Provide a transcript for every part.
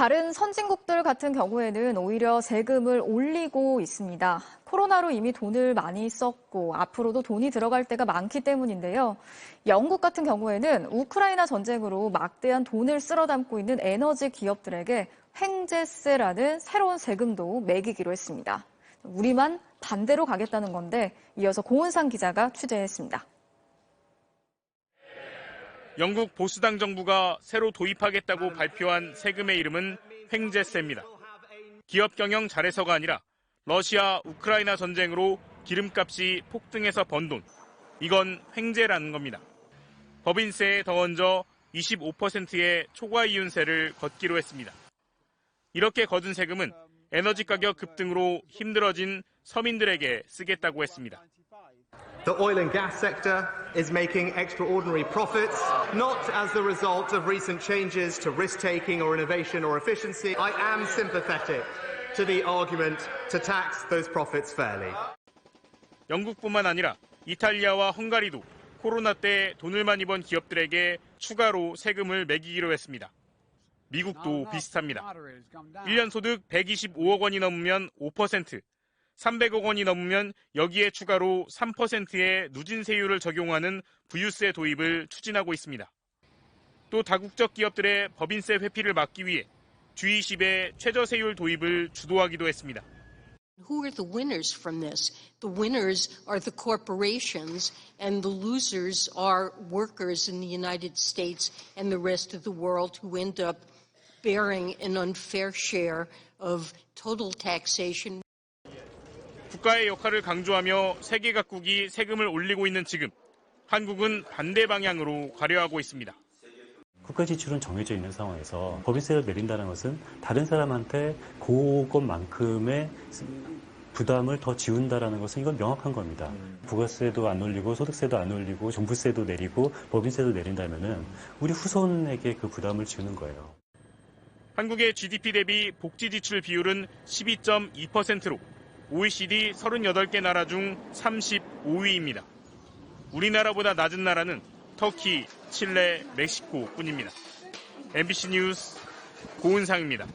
다른 선진국들 같은 경우에는 오히려 세금을 올리고 있습니다. 코로나로 이미 돈을 많이 썼고 앞으로도 돈이 들어갈 때가 많기 때문인데요. 영국 같은 경우에는 우크라이나 전쟁으로 막대한 돈을 쓸어 담고 있는 에너지 기업들에게 횡재세라는 새로운 세금도 매기기로 했습니다. 우리만 반대로 가겠다는 건데 이어서 고은상 기자가 취재했습니다. 영국 보수당 정부가 새로 도입하겠다고 발표한 세금의 이름은 횡재세입니다. 기업 경영 잘해서가 아니라 러시아, 우크라이나 전쟁으로 기름값이 폭등해서 번 돈, 이건 횡재라는 겁니다. 법인세에 더 얹어 25%의 초과이윤세를 걷기로 했습니다. 이렇게 거둔 세금은 에너지 가격 급등으로 힘들어진 서민들에게 쓰겠다고 했습니다. The oil and gas sector is making extraordinary profits, not as the result of recent changes to risk-taking or innovation or efficiency. I am sympathetic to the argument to tax those profits fairly. 영국뿐만 아니라 이탈리아와 헝가리도 코로나 때 돈을 많이 번 기업들에게 추가로 세금을 매기기로 했습니다. 미국도 비슷합니다. 1년 소득 125억 원이 넘으면 5%, 300억 원이 넘으면 여기에 추가로 3%의 누진세율을 적용하는 부유세 도입을 추진하고 있습니다. 또 다국적 기업들의 법인세 회피를 막기 위해 G20의 최저세율 도입을 주도하기도 했습니다. Who are the winners from this? The winners are the corporations and the losers are workers in the United States and the rest of the world who end up bearing an unfair share of total taxation. 국가의 역할을 강조하며 세계 각국이 세금을 올리고 있는 지금, 한국은 반대 방향으로 가려하고 있습니다. 국가 지출은 정해져 있는 상황에서 법인세를 내린다는 것은 다른 사람한테 그것만큼의 부담을 더 지운다는 것은 이건 명확한 겁니다. 부가세도 안 올리고 소득세도 안 올리고 종부세도 내리고 법인세도 내린다면은 우리 후손에게 그 부담을 지우는 거예요. 한국의 GDP 대비 복지 지출 비율은 12.2%로 OECD 38개 나라 중 35위입니다. 우리나라보다 낮은 나라는 터키, 칠레, 멕시코뿐입니다. MBC 뉴스 고은상입니다.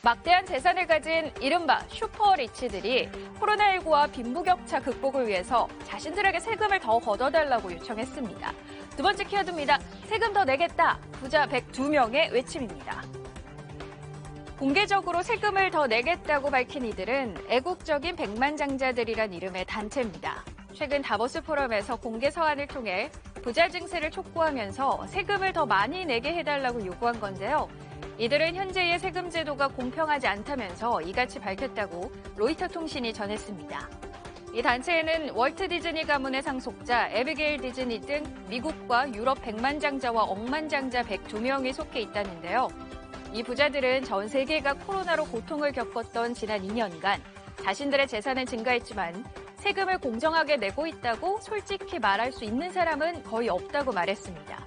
막대한 재산을 가진 이른바 슈퍼리치들이 코로나19와 빈부격차 극복을 위해서 자신들에게 세금을 더 걷어달라고 요청했습니다. 두 번째 키워드입니다. 세금 더 내겠다. 부자 102명의 외침입니다. 공개적으로 세금을 더 내겠다고 밝힌 이들은 애국적인 백만장자들이란 이름의 단체입니다. 최근 다보스 포럼에서 공개 서한을 통해 부자 증세를 촉구하면서 세금을 더 많이 내게 해달라고 요구한 건데요. 이들은 현재의 세금 제도가 공평하지 않다면서 이같이 밝혔다고 로이터 통신이 전했습니다. 이 단체에는 월트 디즈니 가문의 상속자 에비게일 디즈니 등 미국과 유럽 백만장자와 억만장자 102명이 속해 있다는데요. 이 부자들은 전 세계가 코로나로 고통을 겪었던 지난 2년간 자신들의 재산은 증가했지만 세금을 공정하게 내고 있다고 솔직히 말할 수 있는 사람은 거의 없다고 말했습니다.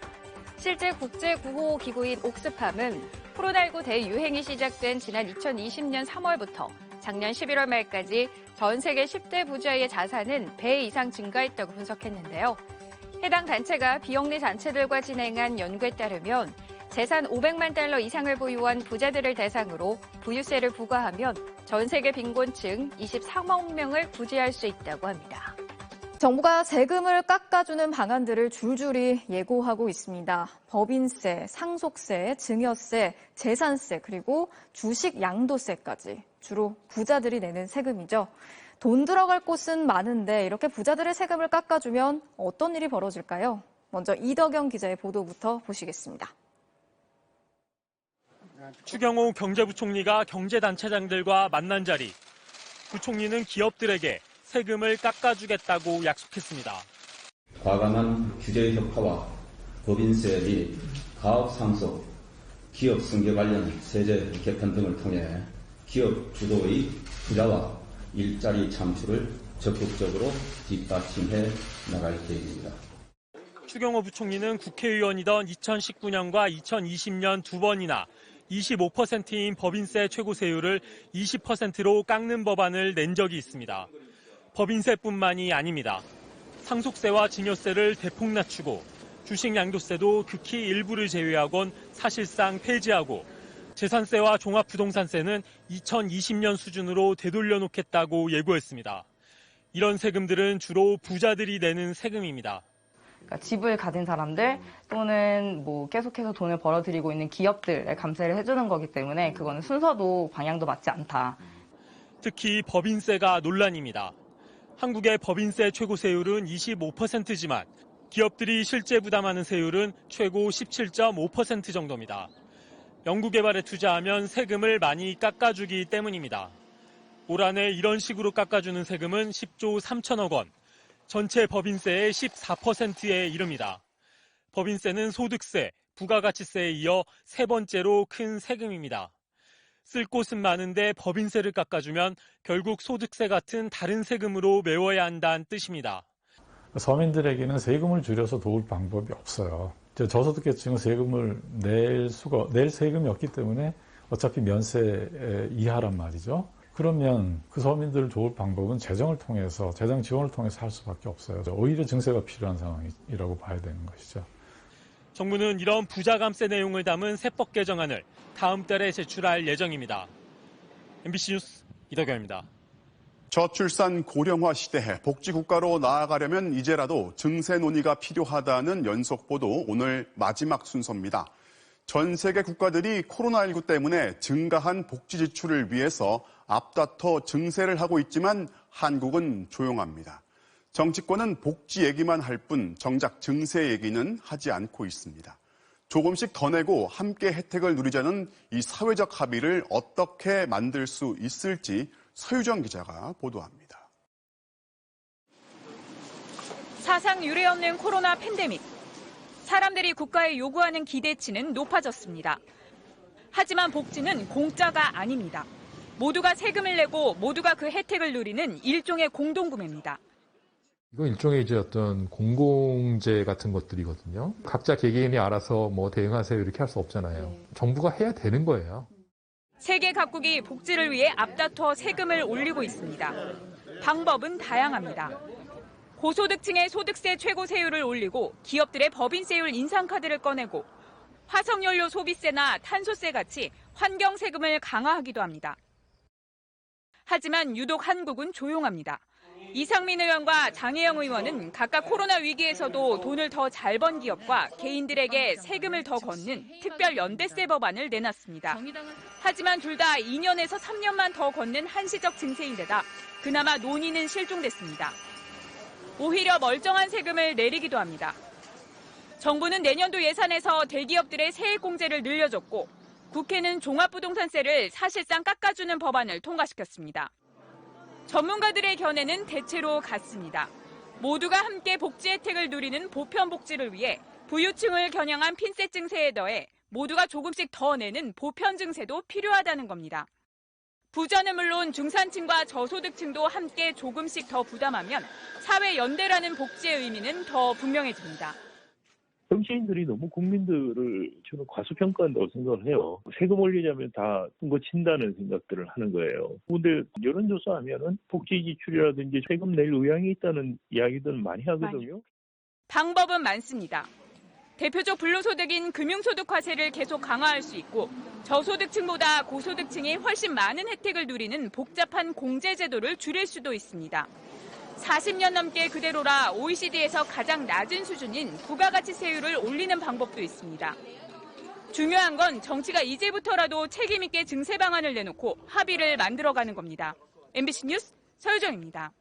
실제 국제구호기구인 옥스팜은 코로나19 대유행이 시작된 지난 2020년 3월부터 작년 11월 말까지 전 세계 10대 부자의 자산은 배 이상 증가했다고 분석했는데요. 해당 단체가 비영리 단체들과 진행한 연구에 따르면 재산 500만 달러 이상을 보유한 부자들을 대상으로 부유세를 부과하면 전 세계 빈곤층 23억 명을 구제할 수 있다고 합니다. 정부가 세금을 깎아주는 방안들을 줄줄이 예고하고 있습니다. 법인세, 상속세, 증여세, 재산세, 그리고 주식 양도세까지 주로 부자들이 내는 세금이죠. 돈 들어갈 곳은 많은데 이렇게 부자들의 세금을 깎아주면 어떤 일이 벌어질까요? 먼저 이덕영 기자의 보도부터 보시겠습니다. 추경호 경제부총리가 경제단체장들과 만난 자리. 부총리는 기업들에게 세금을 깎아주겠다고 약속했습니다. 과감한 규제 혁파와 법인세 및 가업 상속, 기업 승계 관련 세제 개편 등을 통해 기업 주도의 투자와 일자리 창출을 적극적으로 뒷받침해 나갈 계획입니다. 추경호 부총리는 국회의원이던 2019년과 2020년 두 번이나 25%인 법인세 최고세율을 20%로 깎는 법안을 낸 적이 있습니다. 법인세뿐만이 아닙니다. 상속세와 증여세를 대폭 낮추고 주식 양도세도 극히 일부를 제외하곤 사실상 폐지하고 재산세와 종합부동산세는 2020년 수준으로 되돌려놓겠다고 예고했습니다. 이런 세금들은 주로 부자들이 내는 세금입니다. 그러니까 집을 가진 사람들 또는 계속해서 돈을 벌어들이고 있는 기업들에 감세를 해주는 거기 때문에 그거는 순서도 방향도 맞지 않다. 특히 법인세가 논란입니다. 한국의 법인세 최고 세율은 25%지만 기업들이 실제 부담하는 세율은 최고 17.5% 정도입니다. 연구개발에 투자하면 세금을 많이 깎아주기 때문입니다. 올 한해 이런 식으로 깎아주는 세금은 10조 3천억 원, 전체 법인세의 14%에 이릅니다. 법인세는 소득세, 부가가치세에 이어 세 번째로 큰 세금입니다. 쓸 곳은 많은데 법인세를 깎아주면 결국 소득세 같은 다른 세금으로 메워야 한다는 뜻입니다. 서민들에게는 세금을 줄여서 도울 방법이 없어요. 저소득계층은 세금을 낼 세금이 없기 때문에 어차피 면세 이하란 말이죠. 그러면 그 서민들을 도울 방법은 재정 지원을 통해서 할 수밖에 없어요. 오히려 증세가 필요한 상황이라고 봐야 되는 것이죠. 정부는 이런 부자 감세 내용을 담은 세법 개정안을 다음 달에 제출할 예정입니다. MBC 뉴스 이덕현입니다. 저출산 고령화 시대에 복지국가로 나아가려면 이제라도 증세 논의가 필요하다는 연속보도 오늘 마지막 순서입니다. 전 세계 국가들이 코로나19 때문에 증가한 복지 지출을 위해서 앞다퉈 증세를 하고 있지만 한국은 조용합니다. 정치권은 복지 얘기만 할 뿐 정작 증세 얘기는 하지 않고 있습니다. 조금씩 더 내고 함께 혜택을 누리자는 이 사회적 합의를 어떻게 만들 수 있을지 서유정 기자가 보도합니다. 사상 유례 없는 코로나 팬데믹. 사람들이 국가에 요구하는 기대치는 높아졌습니다. 하지만 복지는 공짜가 아닙니다. 모두가 세금을 내고 모두가 그 혜택을 누리는 일종의 공동구매입니다. 이건 일종의 어떤 공공재 같은 것들이거든요. 각자 개개인이 알아서 대응하세요 이렇게 할 수 없잖아요. 정부가 해야 되는 거예요. 세계 각국이 복지를 위해 앞다퉈 세금을 올리고 있습니다. 방법은 다양합니다. 고소득층의 소득세 최고 세율을 올리고 기업들의 법인세율 인상카드를 꺼내고 화석연료 소비세나 탄소세 같이 환경세금을 강화하기도 합니다. 하지만 유독 한국은 조용합니다. 이상민 의원과 장혜영 의원은 각각 코로나 위기에서도 돈을 더 잘 번 기업과 개인들에게 세금을 더 걷는 특별 연대세 법안을 내놨습니다. 하지만 둘 다 2년에서 3년만 더 걷는 한시적 증세인데다 그나마 논의는 실종됐습니다. 오히려 멀쩡한 세금을 내리기도 합니다. 정부는 내년도 예산에서 대기업들의 세액공제를 늘려줬고 국회는 종합부동산세를 사실상 깎아주는 법안을 통과시켰습니다. 전문가들의 견해는 대체로 같습니다. 모두가 함께 복지 혜택을 누리는 보편복지를 위해 부유층을 겨냥한 핀셋 증세에 더해 모두가 조금씩 더 내는 보편 증세도 필요하다는 겁니다. 부자는 물론 중산층과 저소득층도 함께 조금씩 더 부담하면 사회 연대라는 복지의 의미는 더 분명해집니다. 정치인들이 너무 국민들을 저는 과소평가한다고 생각을 해요. 세금 올리자면 다 거 친다는 생각들을 하는 거예요. 그런데 여론조사하면은 복지 지출이라든지 세금 낼 의향이 있다는 이야기들 많이 하거든요. 방법은 많습니다. 대표적 불로소득인 금융소득과세를 계속 강화할 수 있고 저소득층보다 고소득층이 훨씬 많은 혜택을 누리는 복잡한 공제제도를 줄일 수도 있습니다. 40년 넘게 그대로라 OECD에서 가장 낮은 수준인 부가가치세율을 올리는 방법도 있습니다. 중요한 건 정치가 이제부터라도 책임 있게 증세 방안을 내놓고 합의를 만들어가는 겁니다. MBC 뉴스 서유정입니다.